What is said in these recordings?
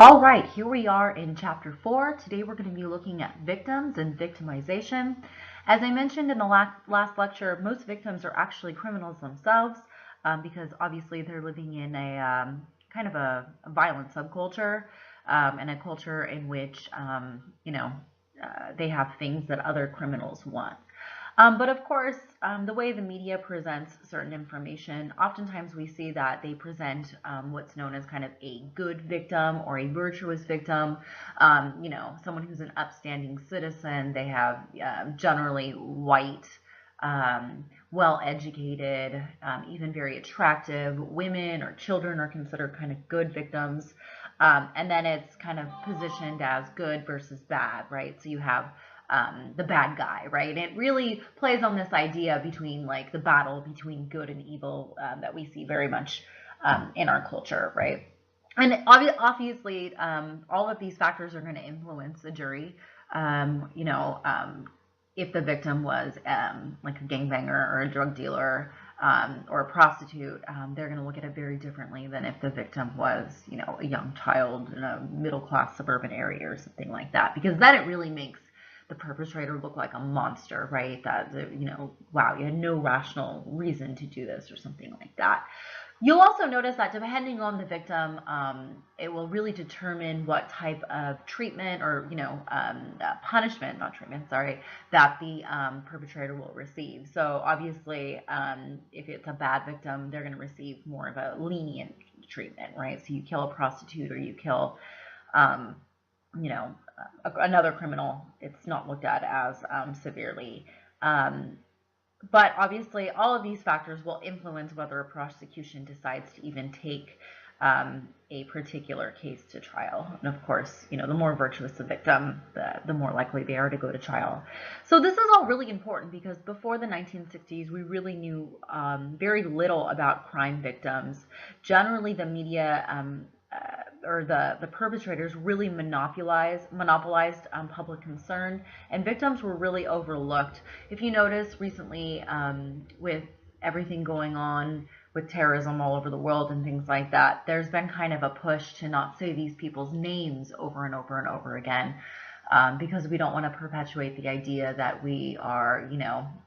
All right, here we are in chapter 4. Today we're going to be looking at victims and victimization. As I mentioned in the last lecture, most victims are actually criminals themselves because obviously they're living in a kind of a violent subculture and a culture in which, they have things that other criminals want. But of course, the way the media presents certain information, oftentimes we see that they present what's known as kind of a good victim or a virtuous victim, someone who's an upstanding citizen. They have generally white, well-educated, even very attractive women or children are considered kind of good victims. And then it's kind of positioned as good versus bad, right? So you have the bad guy, right? And it really plays on this idea between like the battle between good and evil that we see very much in our culture, right? And obviously, all of these factors are going to influence the jury. If the victim was like a gangbanger or a drug dealer or a prostitute, they're going to look at it very differently than if the victim was, a young child in a middle-class suburban area or something like that. Because then it really makes the perpetrator look like a monster, right? That, wow, you had no rational reason to do this or something like that. You'll also notice that depending on the victim, it will really determine what type of treatment or, punishment, not treatment, sorry, that the perpetrator will receive. So obviously, if it's a bad victim, they're going to receive more of a lenient treatment, right? So you kill a prostitute or you kill, another criminal, it's not looked at as severely. But obviously, all of these factors will influence whether a prosecution decides to even take a particular case to trial. And of course, the more virtuous the victim, the more likely they are to go to trial. So this is all really important because before the 1960s, we really knew very little about crime victims. Generally, the media or the perpetrators really monopolized public concern, and victims were really overlooked. If you notice recently, with everything going on with terrorism all over the world and things like that, there's been kind of a push to not say these people's names over and over and over again. Because we don't want to perpetuate the idea that we are,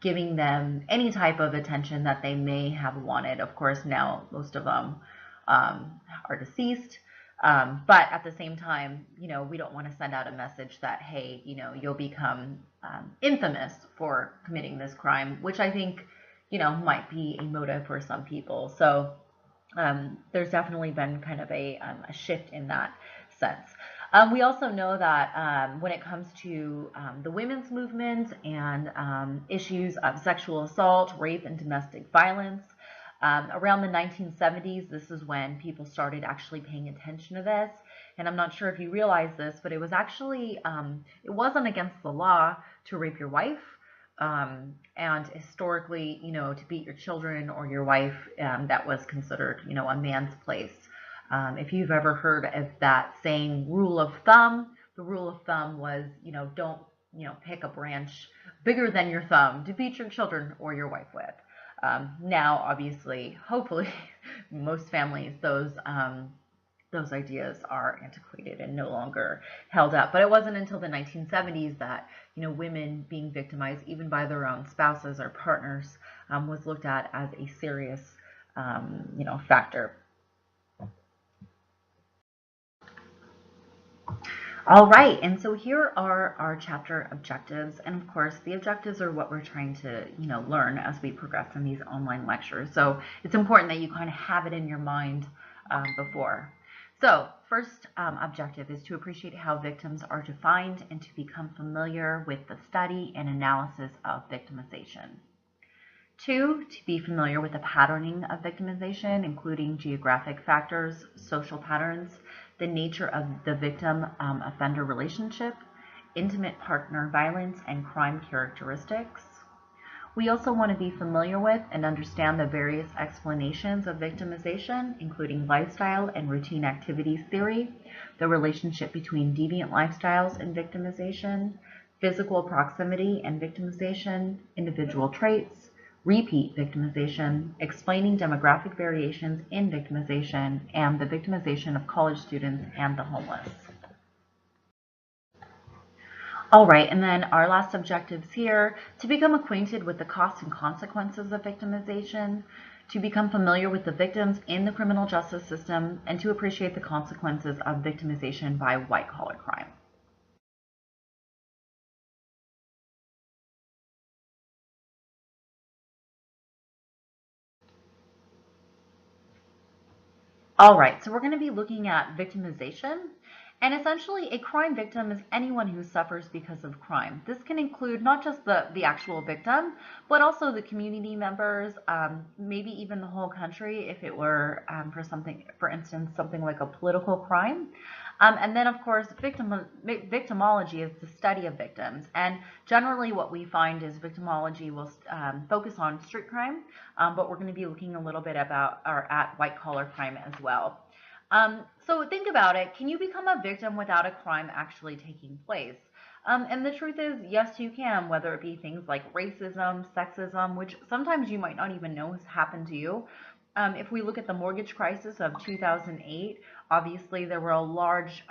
giving them any type of attention that they may have wanted. Of course, now most of them are deceased. But at the same time, we don't want to send out a message that, hey, you'll become infamous for committing this crime, which I think, might be a motive for some people. So there's definitely been kind of a shift in that sense. We also know that when it comes to the women's movement and issues of sexual assault, rape, and domestic violence, around the 1970s, this is when people started actually paying attention to this. And I'm not sure if you realize this, but it was actually, it wasn't against the law to rape your wife. And historically, to beat your children or your wife, that was considered, a man's place. If you've ever heard of that saying, rule of thumb, the rule of thumb was, don't, pick a branch bigger than your thumb to beat your children or your wife with. Now, obviously, hopefully, most families, those ideas are antiquated and no longer held up. But it wasn't until the 1970s that, women being victimized even by their own spouses or partners was looked at as a serious, factor. All right, and so here are our chapter objectives, and of course the objectives are what we're trying to learn as we progress in these online lectures. So it's important that you kind of have it in your mind before. So first objective is to appreciate how victims are defined and to become familiar with the study and analysis of victimization. 2, to be familiar with the patterning of victimization, including geographic factors, social patterns, the nature of the victim-offender relationship, intimate partner violence, and crime characteristics. We also want to be familiar with and understand the various explanations of victimization, including lifestyle and routine activities theory, the relationship between deviant lifestyles and victimization, physical proximity and victimization, individual traits, repeat victimization, explaining demographic variations in victimization, and the victimization of college students and the homeless. All right, and then our last objectives here: to become acquainted with the costs and consequences of victimization, to become familiar with the victims in the criminal justice system, and to appreciate the consequences of victimization by white-collar crime. All right, so we're going to be looking at victimization. And essentially, a crime victim is anyone who suffers because of crime. This can include not just the actual victim, but also the community members, maybe even the whole country if it were for instance, something like a political crime. And then, of course, victimology is the study of victims. And generally what we find is victimology will focus on street crime, but we're going to be looking a little bit at white-collar crime as well. So think about it. Can you become a victim without a crime actually taking place? And the truth is, yes, you can, whether it be things like racism, sexism, which sometimes you might not even know has happened to you. If we look at the mortgage crisis of 2008, obviously there were a large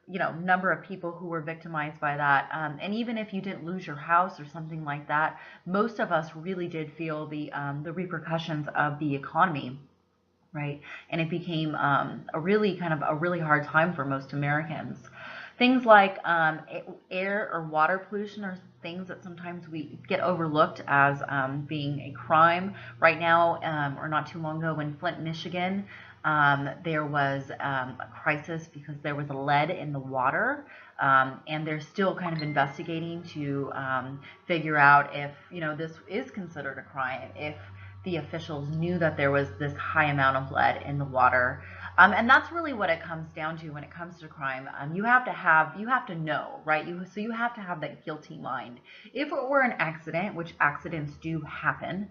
number of people who were victimized by that. And even if you didn't lose your house or something like that, most of us really did feel the repercussions of the economy. Right, and it became a really hard time for most Americans. Things like air or water pollution are things that sometimes we get overlooked as being a crime. Right now, or not too long ago in Flint, Michigan, there was a crisis because there was lead in the water, and they're still kind of investigating to figure out if this is considered a crime, if the officials knew that there was this high amount of lead in the water. And that's really what it comes down to when it comes to crime. You have to know, right? So you have to have that guilty mind. If it were an accident, which accidents do happen,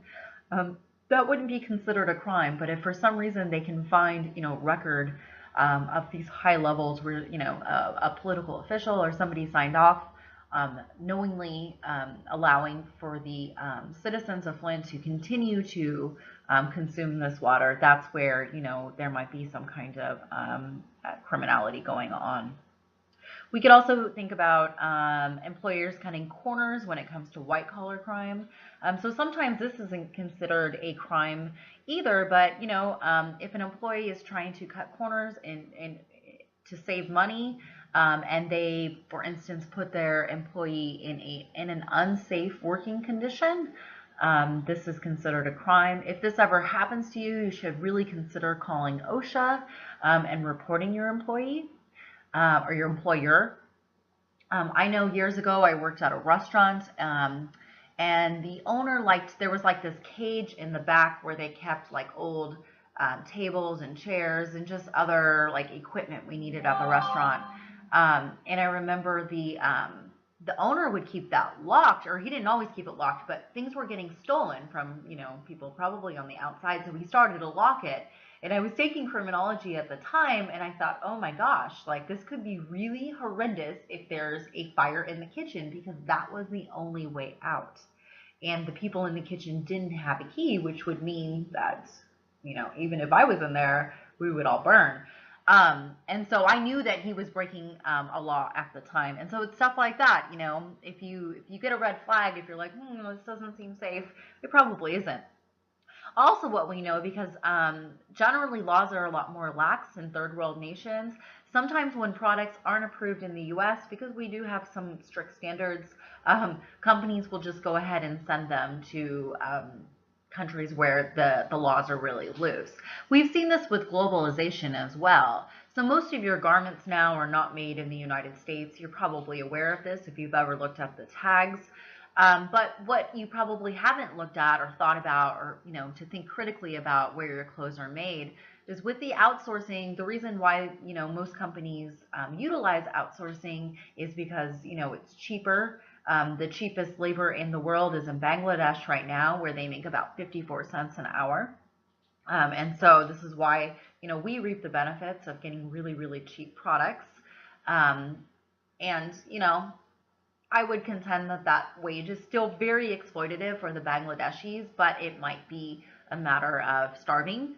that wouldn't be considered a crime. But if for some reason they can find, record of these high levels where, a political official or somebody signed off, knowingly allowing for the citizens of Flint to continue to consume this water, that's where, there might be some kind of criminality going on. We could also think about employers cutting corners when it comes to white-collar crime. So sometimes this isn't considered a crime either, but if an employee is trying to cut corners to save money, and they, for instance, put their employee in an unsafe working condition, this is considered a crime. If this ever happens to you, you should really consider calling OSHA and reporting your employee or your employer. I know years ago I worked at a restaurant, and the owner there was like this cage in the back where they kept like old tables and chairs and just other like equipment we needed at the restaurant. And I remember the owner would keep that locked, or he didn't always keep it locked, but things were getting stolen from, people probably on the outside. So he started to lock it. And I was taking criminology at the time, and I thought, oh my gosh, like this could be really horrendous if there's a fire in the kitchen, because that was the only way out. And the people in the kitchen didn't have a key, which would mean that, even if I was in there, we would all burn. And so I knew that he was breaking a law at the time. And so it's stuff like that, if you get a red flag, if you're like, this doesn't seem safe, it probably isn't. Also what we know, because generally laws are a lot more lax in third world nations, sometimes when products aren't approved in the US, because we do have some strict standards, companies will just go ahead and send them to countries where the laws are really loose. We've seen this with globalization as well. So most of your garments now are not made in the United States. You're probably aware of this if you've ever looked at the tags. But what you probably haven't looked at or thought about, or to think critically about where your clothes are made, is with the outsourcing. The reason why most companies utilize outsourcing is because it's cheaper. The cheapest labor in the world is in Bangladesh right now, where they make about 54 cents an hour. And so this is why we reap the benefits of getting really, really cheap products. And I would contend that that wage is still very exploitative for the Bangladeshis, but it might be a matter of starving,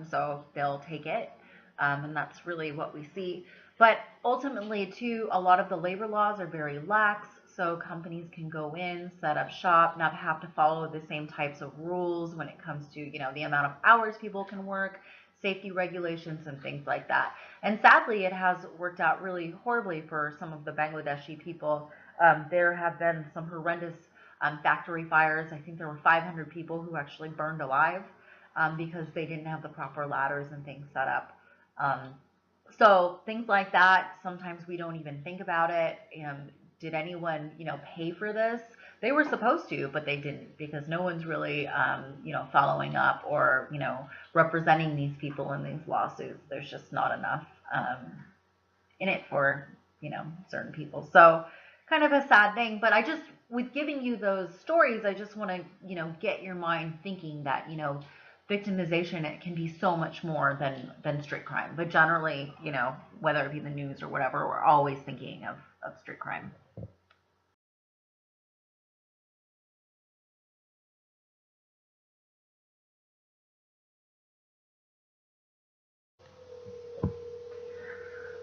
so they'll take it, and that's really what we see. But ultimately, too, a lot of the labor laws are very lax, so companies can go in, set up shop, not have to follow the same types of rules when it comes to, the amount of hours people can work, safety regulations, and things like that. And sadly, it has worked out really horribly for some of the Bangladeshi people. There have been some horrendous factory fires. I think there were 500 people who actually burned alive because they didn't have the proper ladders and things set up. Um, so things like that, sometimes we don't even think about it. Did anyone, pay for this? They were supposed to, but they didn't, because no one's really, following up or, representing these people in these lawsuits. There's just not enough in it for, certain people. So kind of a sad thing, but with giving you those stories, I just want to, get your mind thinking that, victimization, it can be so much more than street crime. But generally, whether it be the news or whatever, we're always thinking of street crime.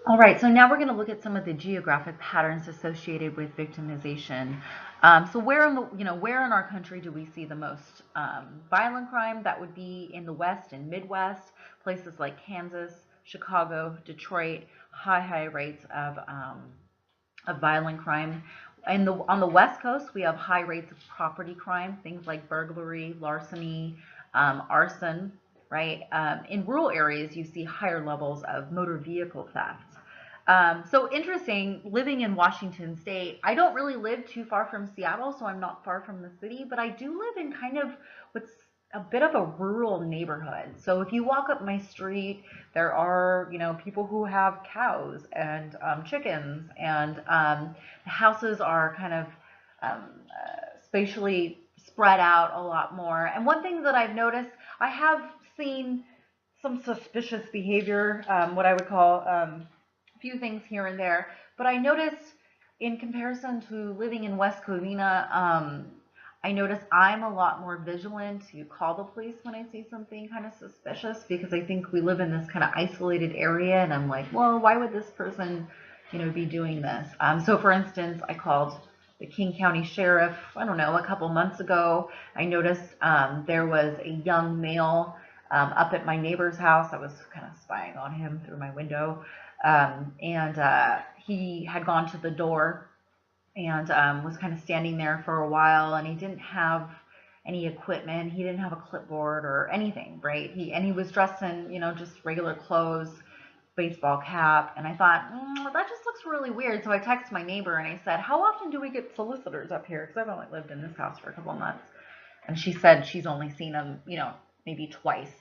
All right, so now we're going to look at some of the geographic patterns associated with victimization. So where in our country do we see the most violent crime? That would be in the West and Midwest, places like Kansas, Chicago, Detroit, high rates of violent crime. On the West Coast, we have high rates of property crime, things like burglary, larceny, arson, right? In rural areas, you see higher levels of motor vehicle theft. So interesting, living in Washington State, I don't really live too far from Seattle, so I'm not far from the city, but I do live in kind of what's a bit of a rural neighborhood. So if you walk up my street, there are, people who have cows and chickens, and the houses are kind of spatially spread out a lot more. And one thing that I've noticed, I have seen some suspicious behavior, what I would call few things here and there, but I noticed in comparison to living in West Covina, I notice I'm a lot more vigilant to call the police when I see something kind of suspicious, because I think we live in this kind of isolated area, and I'm like, well, why would this person, be doing this? So for instance, I called the King County Sheriff, I don't know, a couple months ago. I noticed there was a young male up at my neighbor's house. I was kind of spying on him through my window. And he had gone to the door and was kind of standing there for a while, and he didn't have any equipment. He didn't have a clipboard or anything, right? He was dressed in, just regular clothes, baseball cap, and I thought, that just looks really weird. So I texted my neighbor and I said, how often do we get solicitors up here? Because I've only lived in this house for a couple of months. And she said she's only seen them, maybe twice,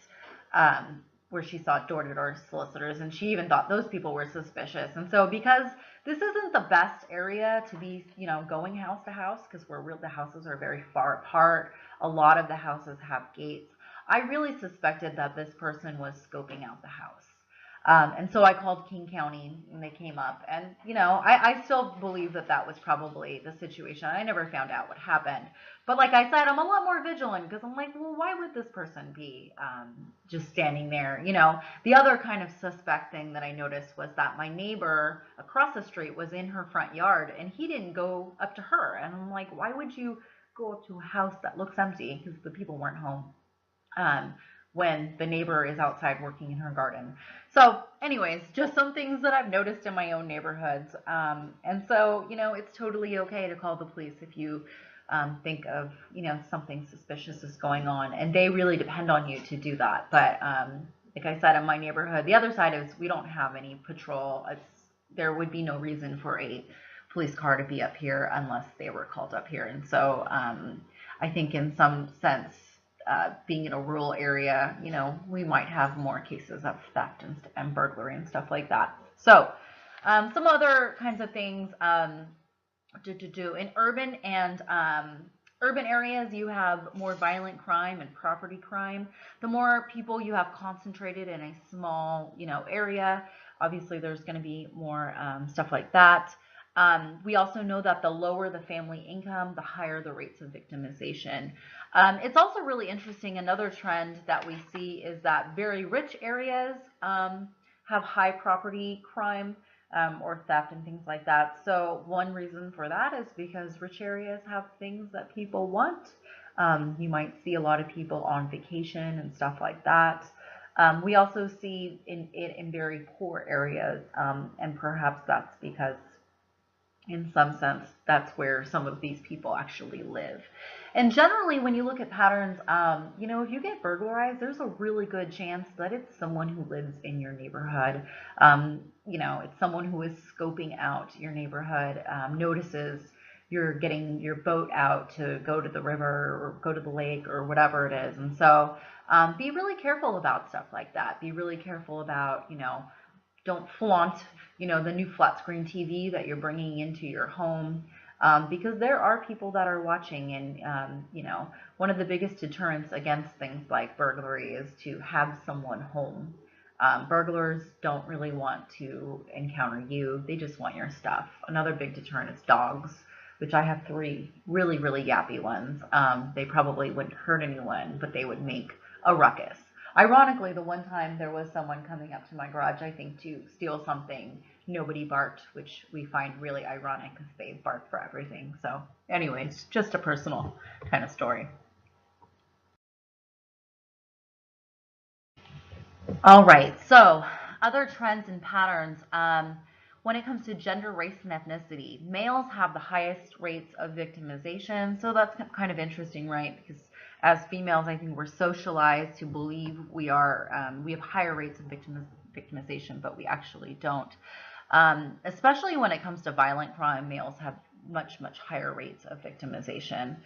where she saw door-to-door solicitors, and she even thought those people were suspicious. And so because this isn't the best area to be, going house to house, because the houses are very far apart. A lot of the houses have gates. I really suspected that this person was scoping out the house. And so I called King County, and they came up. And, I still believe that that was probably the situation. I never found out what happened. But like I said, I'm a lot more vigilant, because I'm like, well, why would this person be just standing there? The other kind of suspect thing that I noticed was that my neighbor across the street was in her front yard, and he didn't go up to her. And I'm like, why would you go up to a house that looks empty? Because the people weren't home. When the neighbor is outside working in her garden. So anyways, just some things that I've noticed in my own neighborhoods. And so, it's totally okay to call the police if you think of, something suspicious is going on. And they really depend on you to do that. But like I said, in my neighborhood, the other side is we don't have any patrol. There would be no reason for a police car to be up here unless they were called up here. And so I think in some sense, being in a rural area, we might have more cases of theft and burglary and stuff like that. So some other kinds of things in urban and urban areas, you have more violent crime and property crime. The more people you have concentrated in a small, area, obviously there's going to be more stuff like that. We also know that the lower the family income, the higher the rates of victimization. It's also really interesting. Another trend that we see is that very rich areas have high property crime or theft and things like that. So one reason for that is because rich areas have things that people want. You might see a lot of people on vacation and stuff like that. We also see it in very poor areas, and perhaps that's because in some sense, that's where some of these people actually live. And generally, when you look at patterns, if you get burglarized, there's a really good chance that it's someone who lives in your neighborhood. It's someone who is scoping out your neighborhood, notices you're getting your boat out to go to the river or go to the lake or whatever it is. And so be really careful about stuff like that. Be really careful about, don't flaunt, the new flat screen TV that you're bringing into your home, because there are people that are watching. And, one of the biggest deterrents against things like burglary is to have someone home. Burglars don't really want to encounter you. They just want your stuff. Another big deterrent is dogs, which I have 3 really, really yappy ones. They probably wouldn't hurt anyone, but they would make a ruckus. Ironically, the one time there was someone coming up to my garage, I think, to steal something, nobody barked, which we find really ironic because they bark for everything. So anyways, just a personal kind of story. All right, so other trends and patterns. When it comes to gender, race, and ethnicity, males have the highest rates of victimization. So that's kind of interesting, right? Because as females, I think we're socialized to believe we have higher rates of victimization, but we actually don't. Especially when it comes to violent crime, males have much, much higher rates of victimization,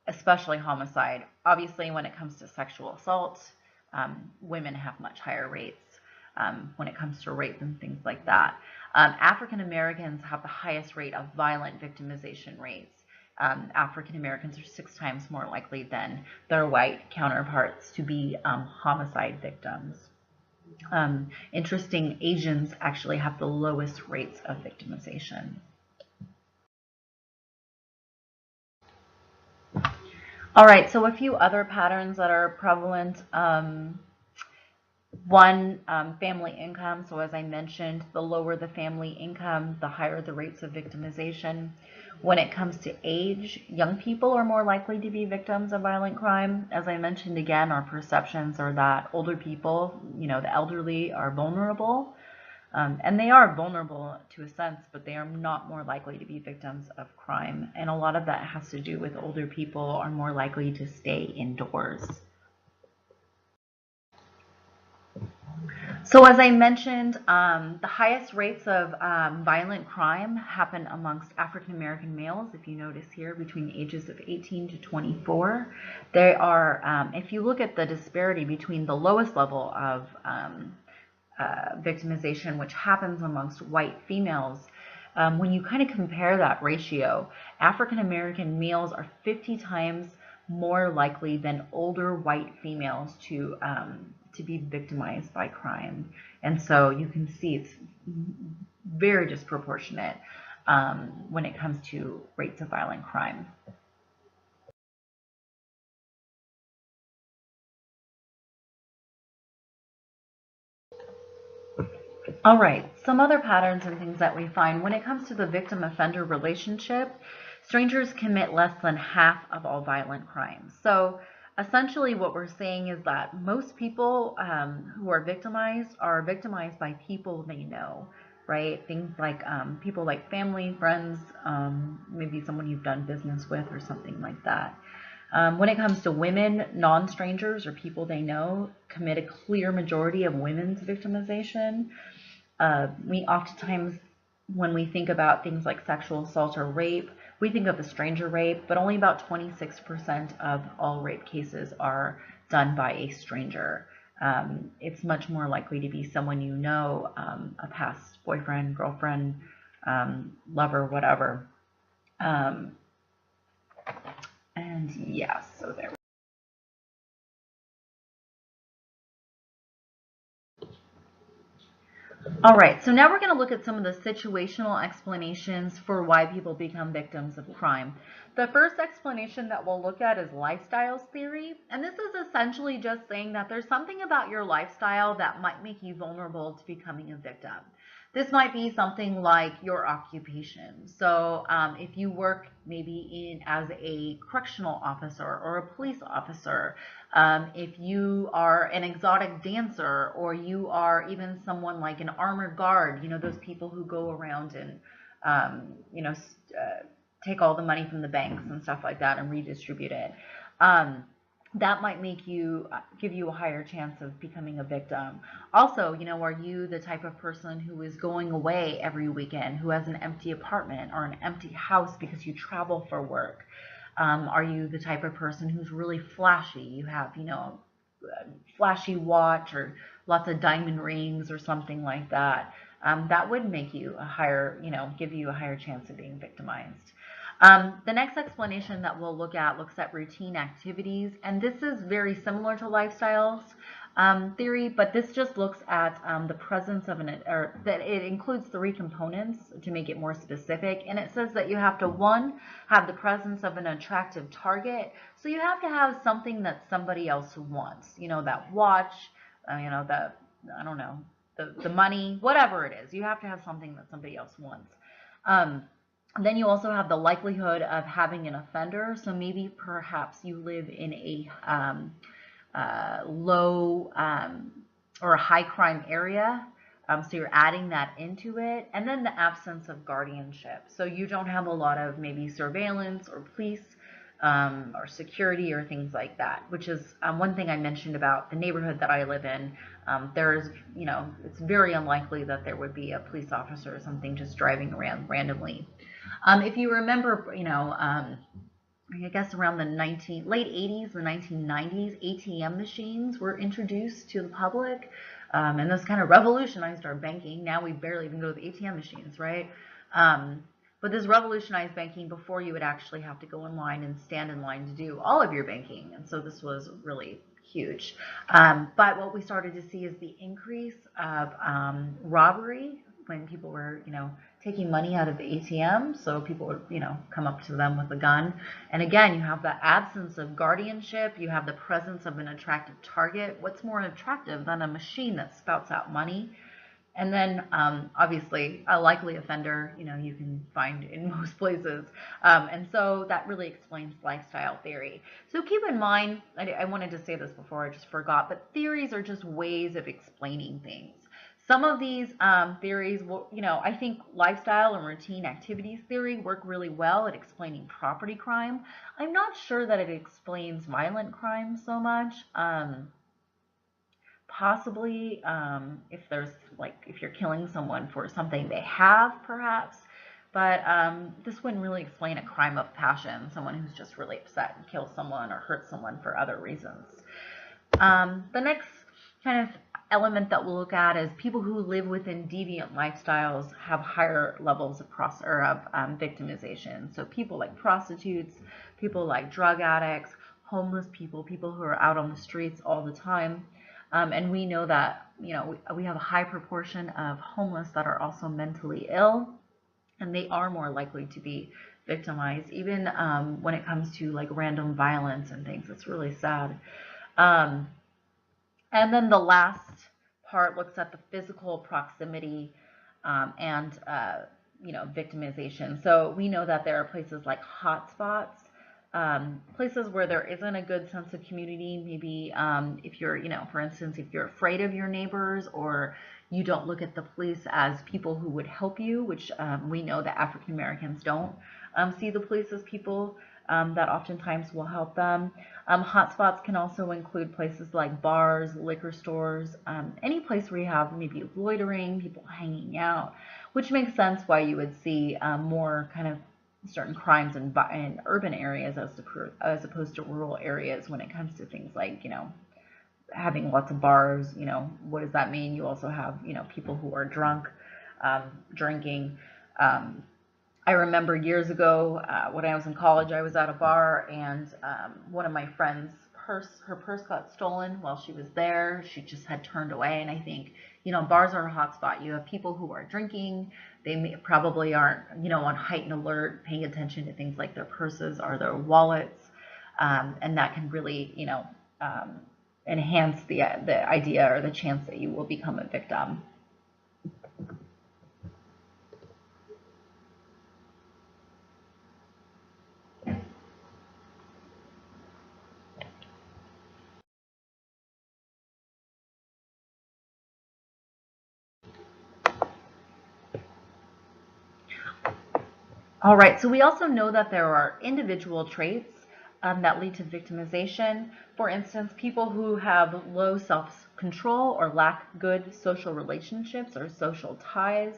especially homicide. Obviously, when it comes to sexual assault, women have much higher rates when it comes to rape and things like that. African Americans have the highest rate of violent victimization rates. African Americans are 6 times more likely than their white counterparts to be homicide victims. Interesting, Asians actually have the lowest rates of victimization. All right, so a few other patterns that are prevalent. One, family income. So as I mentioned, the lower the family income, the higher the rates of victimization. When it comes to age, young people are more likely to be victims of violent crime. As I mentioned again, our perceptions are that older people, the elderly, are vulnerable. And they are vulnerable to a sense, but they are not more likely to be victims of crime. And a lot of that has to do with older people are more likely to stay indoors. So as I mentioned, the highest rates of violent crime happen amongst African American males. If you notice here, between the ages of 18 to 24, they are. If you look at the disparity between the lowest level of victimization, which happens amongst white females, when you kind of compare that ratio, African American males are 50 times more likely than older white females to be victimized by crime. And so you can see it's very disproportionate when it comes to rates of violent crime. All right, some other patterns and things that we find when it comes to the victim-offender relationship, strangers commit less than half of all violent crimes. So essentially what we're saying is that most people who are victimized by people they know, right? Things like people like family, friends, maybe someone you've done business with or something like that. When it comes to women, non-strangers or people they know commit a clear majority of women's victimization. We oftentimes, when we think about things like sexual assault or rape, we think of a stranger rape, but only about 26% of all rape cases are done by a stranger. It's much more likely to be someone you know, a past boyfriend, girlfriend, lover, whatever. And yes, so there. All right, so now we're going to look at some of the situational explanations for why people become victims of crime. The first explanation that we'll look at is lifestyles theory, and this is essentially just saying that there's something about your lifestyle that might make you vulnerable to becoming a victim. This might be something like your occupation. So if you work maybe as a correctional officer or a police officer, if you are an exotic dancer, or you are even someone like an armored guard, those people who go around and, um, you know, take all the money from the banks and stuff like that and redistribute it. Um, that might give you a higher chance of becoming a victim. Also, are you the type of person who is going away every weekend, who has an empty apartment or an empty house because you travel for work? Are you the type of person who's really flashy? You have, flashy watch or lots of diamond rings or something like that. That would make you give you a higher chance of being victimized. The next explanation that we'll look at looks at routine activities, and this is very similar to lifestyles theory, but this just looks at the presence of or that it includes three components to make it more specific, and it says that you have to, one, have the presence of an attractive target, so you have to have something that somebody else wants, that watch, I don't know, the money, whatever it is, you have to have something that somebody else wants. Then you also have the likelihood of having an offender. So maybe perhaps you live in a low or a high crime area. So you're adding that into it. And then the absence of guardianship. So you don't have a lot of maybe surveillance or police or security or things like that, which is one thing I mentioned about the neighborhood that I live in. There's, it's very unlikely that there would be a police officer or something just driving around randomly. If you remember, I guess around the late 80s, the 1990s, ATM machines were introduced to the public, and this kind of revolutionized our banking. Now we barely even go to the ATM machines, right? But this revolutionized banking. Before, you would actually have to go in line and stand in line to do all of your banking, and so this was really huge. But what we started to see is the increase of robbery when people were, taking money out of the ATM. So people would, come up to them with a gun. And again, you have the absence of guardianship. You have the presence of an attractive target. What's more attractive than a machine that spouts out money? And then, obviously, a likely offender, you can find in most places. And so that really explains lifestyle theory. So keep in mind, I wanted to say this before, I just forgot, but theories are just ways of explaining things. Some of these theories will, I think lifestyle and routine activities theory work really well at explaining property crime. I'm not sure that it explains violent crime so much. Possibly if there's if you're killing someone for something they have, perhaps. But this wouldn't really explain a crime of passion, someone who's just really upset and kills someone or hurts someone for other reasons. The next kind of element that we'll look at is people who live within deviant lifestyles have higher levels of victimization. So people like prostitutes, people like drug addicts, homeless people, people who are out on the streets all the time. And we know that, we have a high proportion of homeless that are also mentally ill, and they are more likely to be victimized, even when it comes to like random violence and things. It's really sad. And then the last part looks at the physical proximity and victimization. So we know that there are places like hotspots, places where there isn't a good sense of community. Maybe if you're, for instance, if you're afraid of your neighbors, or you don't look at the police as people who would help you, which we know that African Americans don't see the police as people that oftentimes will help them. Hotspots can also include places like bars, liquor stores, any place where you have maybe loitering, people hanging out, which makes sense why you would see more kind of certain crimes in urban areas as opposed to rural areas when it comes to things like, having lots of bars. What does that mean? You also have, people who are drunk, drinking. I remember years ago when I was in college, I was at a bar, and one of my friends' her purse got stolen while she was there. She just had turned away, and I think, bars are a hotspot. You have people who are drinking. Probably aren't, on heightened alert, paying attention to things like their purses or their wallets, and that can really, um, enhance the idea or the chance that you will become a victim. All right, so we also know that there are individual traits that lead to victimization. For instance, people who have low self-control or lack good social relationships or social ties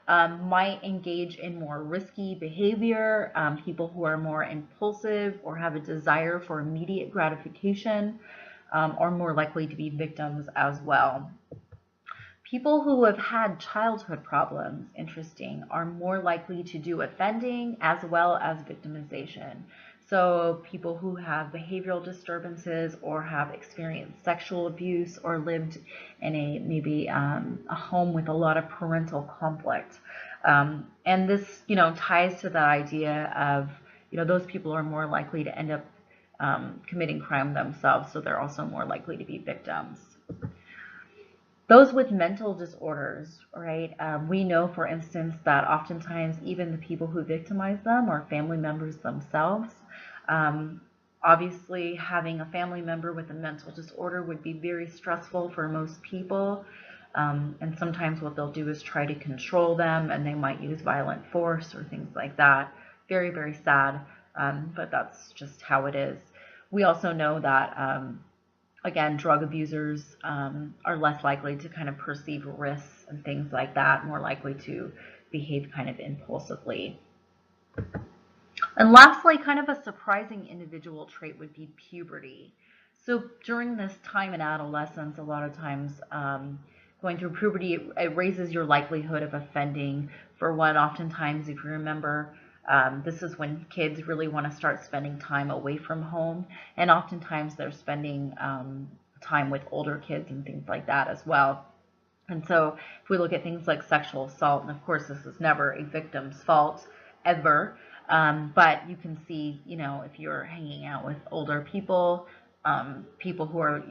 might engage in more risky behavior. People who are more impulsive or have a desire for immediate gratification are more likely to be victims as well. People who have had childhood problems, interesting, are more likely to do offending as well as victimization. So people who have behavioral disturbances or have experienced sexual abuse or lived in maybe a home with a lot of parental conflict. And this, ties to that idea of, those people are more likely to end up committing crime themselves, so they're also more likely to be victims. Those with mental disorders, right? We know, for instance, that oftentimes even the people who victimize them are family members themselves. Um, Obviously, having a family member with a mental disorder would be very stressful for most people. And sometimes what they'll do is try to control them, and they might use violent force or things like that. Very, very sad, but that's just how it is. We also know that again, drug abusers are less likely to kind of perceive risks and things like that, more likely to behave kind of impulsively. And lastly, kind of a surprising individual trait would be puberty. So during this time in adolescence, a lot of times going through puberty, it raises your likelihood of offending. For one, oftentimes, if you remember, this is when kids really want to start spending time away from home, and oftentimes they're spending time with older kids and things like that as well. And so if we look at things like sexual assault, and of course this is never a victim's fault ever, but you can see, if you're hanging out with older people, people who are,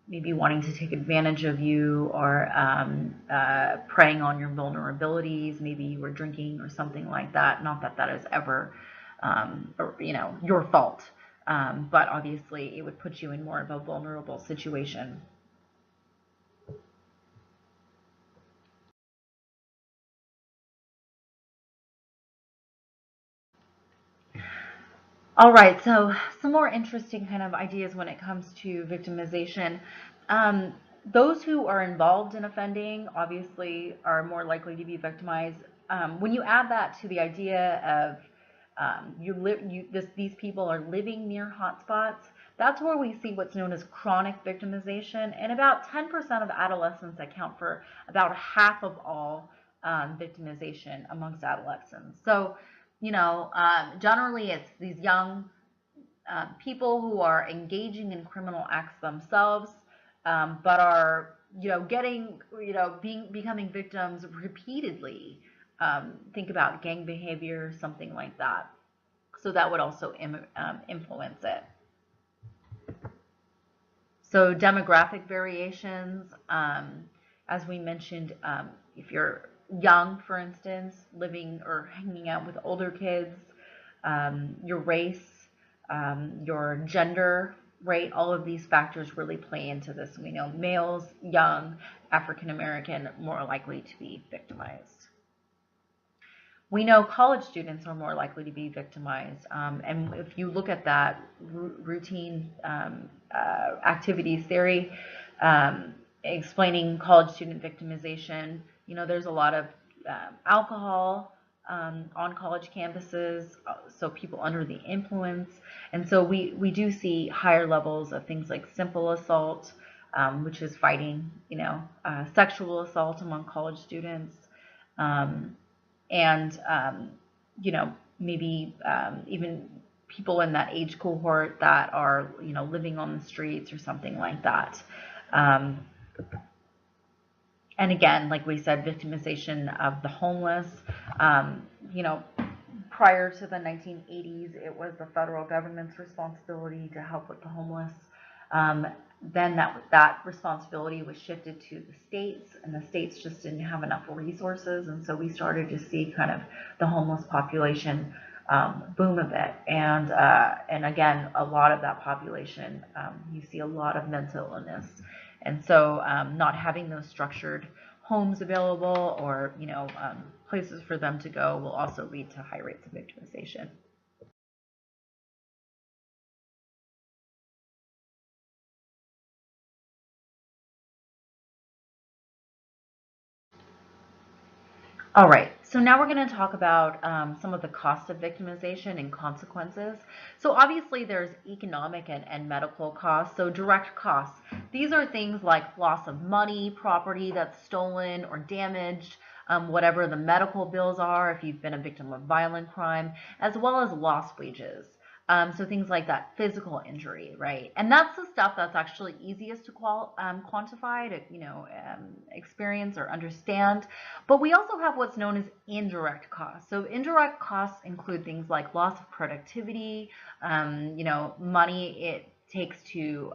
maybe wanting to take advantage of you or preying on your vulnerabilities, maybe you were drinking or something like that. Not that that is ever, your fault, but obviously it would put you in more of a vulnerable situation. All right, so some more interesting kind of ideas when it comes to victimization. Um, those who are involved in offending obviously are more likely to be victimized. When you add that to the idea of these people are living near hotspots, that's where we see what's known as chronic victimization. And about 10% of adolescents account for about half of all victimization amongst adolescents. So generally it's these young people who are engaging in criminal acts themselves, but are, becoming victims repeatedly. Think about gang behavior, something like that. So that would also influence it. So demographic variations, as we mentioned, if you're young, for instance, living or hanging out with older kids, your race, your gender, right? All of these factors really play into this. We know males, young, African American, more likely to be victimized. We know college students are more likely to be victimized. And if you look at that routine activities theory, explaining college student victimization, there's a lot of alcohol on college campuses, so people under the influence. And so we do see higher levels of things like simple assault, which is fighting, sexual assault among college students. Um, and maybe even people in that age cohort that are living on the streets or something like that. Um, And again, like we said, victimization of the homeless. Um, you know, prior to the 1980s, it was the federal government's responsibility to help with the homeless. Um, then that responsibility was shifted to the states, and the states just didn't have enough resources, and so we started to see kind of the homeless population boom a bit. And again, a lot of that population, you see a lot of mental illness, and so not having those structured homes available or places for them to go will also lead to high rates of victimization. All right, so now we're going to talk about some of the costs of victimization and consequences. So obviously there's economic and medical costs. So direct costs, these are things like loss of money, property that's stolen or damaged, whatever the medical bills are if you've been a victim of violent crime, as well as lost wages. So things like that, physical injury, right? And that's the stuff that's actually easiest to quantify, to experience or understand. But we also have what's known as indirect costs. So indirect costs include things like loss of productivity, money it takes to,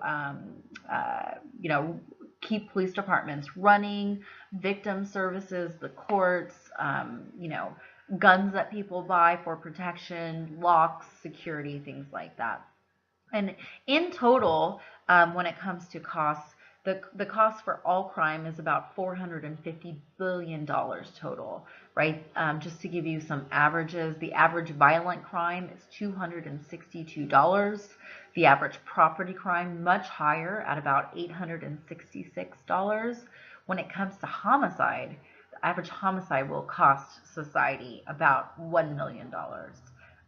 keep police departments running, victim services, the courts, guns that people buy for protection, locks, security, things like that. And in total, when it comes to costs, the cost for all crime is about $450 billion total, right? Just to give you some averages, the average violent crime is $262. The average property crime, much higher at about $866. When it comes to homicide, the average homicide will cost society about $1 million.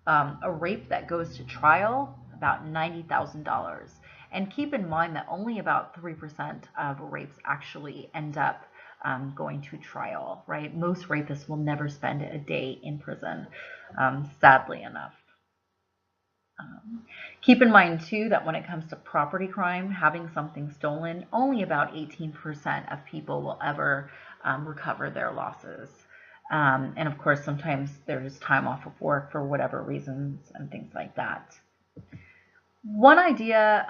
A rape that goes to trial, about $90,000. And keep in mind that only about 3% of rapes actually end up going to trial, right? Most rapists will never spend a day in prison, sadly enough. Keep in mind, too, that when it comes to property crime, having something stolen, only about 18% of people will ever recover their losses. And of course, sometimes there's time off of work for whatever reasons and things like that. One idea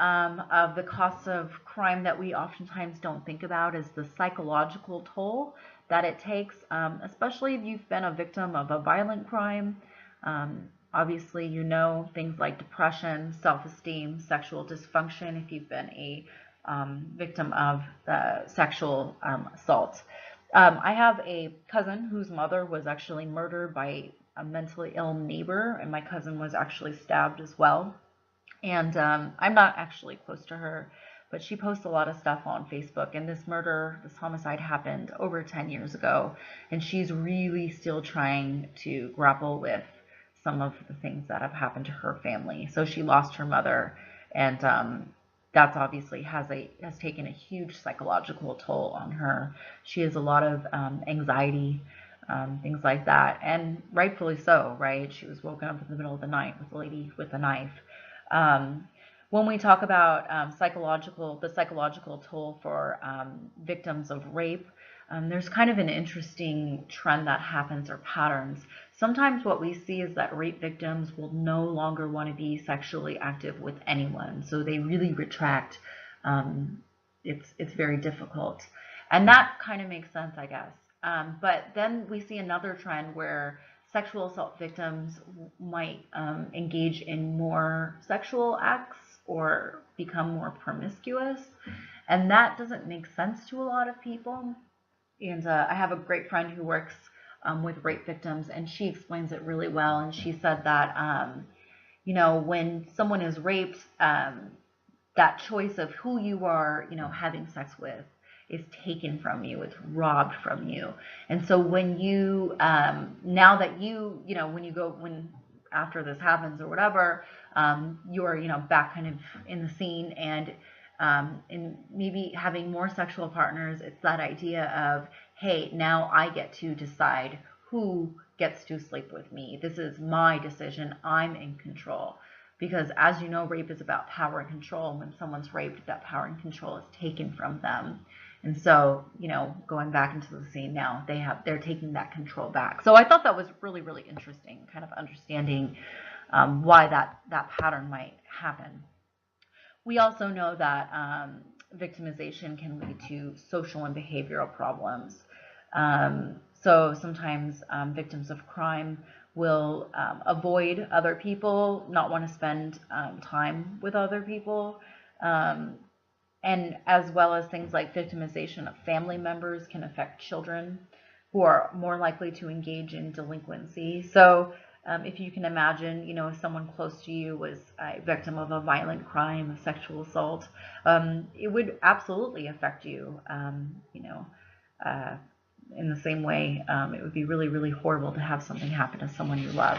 of the costs of crime that we oftentimes don't think about is the psychological toll that it takes, especially if you've been a victim of a violent crime. Obviously, things like depression, self-esteem, sexual dysfunction if you've been a victim of sexual assault. I have a cousin whose mother was actually murdered by a mentally ill neighbor, and my cousin was actually stabbed as well. And I'm not actually close to her, but she posts a lot of stuff on Facebook. And this homicide happened over 10 years ago. And she's really still trying to grapple with some of the things that have happened to her family. So she lost her mother, and that's obviously has taken a huge psychological toll on her. She has a lot of anxiety, things like that, and rightfully so, right? She was woken up in the middle of the night with a lady with a knife. When we talk about the psychological toll for victims of rape, there's kind of an interesting trend that happens, or patterns. Sometimes what we see is that rape victims will no longer want to be sexually active with anyone, so they really retract. It's very difficult, and that kind of makes sense, I guess. But then we see another trend where sexual assault victims might engage in more sexual acts or become more promiscuous, and that doesn't make sense to a lot of people. And I have a great friend who works with rape victims, and she explains it really well. And she said that, when someone is raped, that choice of who you are, having sex with is taken from you. It's robbed from you. And so when you, now that when after this happens or whatever, you're, back kind of in the scene, and maybe having more sexual partners, it's that idea of, hey, now I get to decide who gets to sleep with me. This is my decision. I'm in control. Because as you know, rape is about power and control. When someone's raped, that power and control is taken from them. And so, going back into the scene now, they're taking that control back. So I thought that was really, really interesting, kind of understanding why that pattern might happen. We also know that victimization can lead to social and behavioral problems. So sometimes victims of crime will avoid other people, not want to spend time with other people. And as well as things like victimization of family members can affect children who are more likely to engage in delinquency. So if you can imagine, if someone close to you was a victim of a violent crime, a sexual assault, it would absolutely affect you, in the same way. It would be really, really horrible to have something happen to someone you love.